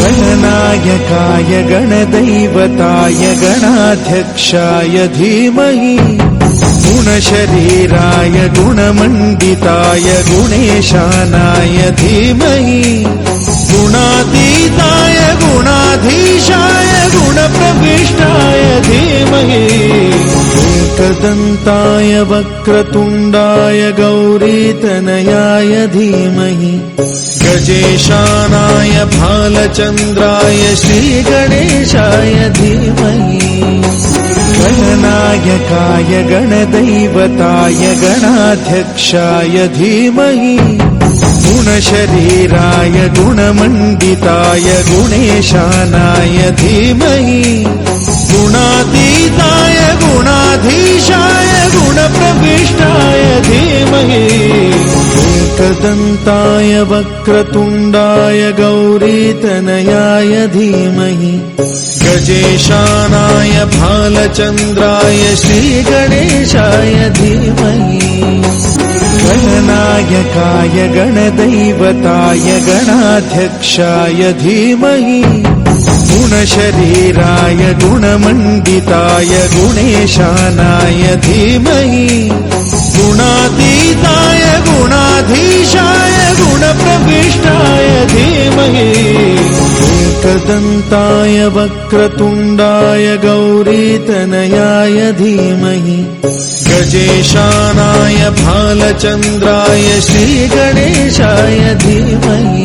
गणनायकाय गणदैवताय गणाध्यक्षाय धीमहि गुणशरीराय गुणमण्डिताय गुणेशानाय धीमहि गुणातीताय गुणाधीशाय गुणप्रविष्टाय धीमहि एकदन्ताय वक्रतुण्डाय गौरीतनयाय धीमहि गजेशानाय भालचन्द्राय श्रीगणेशाय धीमहि गणनायकाय गणदैवताय गणाध्यक्षाय धीमहि गुणशरीराय गुणमण्डिताय गुणेशानाय धीमहि गुणातीताय गुणाधीशाय गुणप्रविष्टाय धीमहि एकदन्ताय वक्रतुण्डाय गौरीतनयाय धीमहि गजेशानाय भालचन्द्राय श्रीगणेशाय धीमहि गणनायकाय गणदैवताय गणाध्यक्षाय धीमहि गुणशरीराय गुणमण्डिताय गुणेशानाय धीमहि गुणातीताय गुणाधीशाय गुणप्रविष्टाय धीमहि एकदन्ताय वक्रतुण्डाय गौरीतनयाय धीमहि गजेशानाय भालचन्द्राय श्रीगणेशाय धीमहि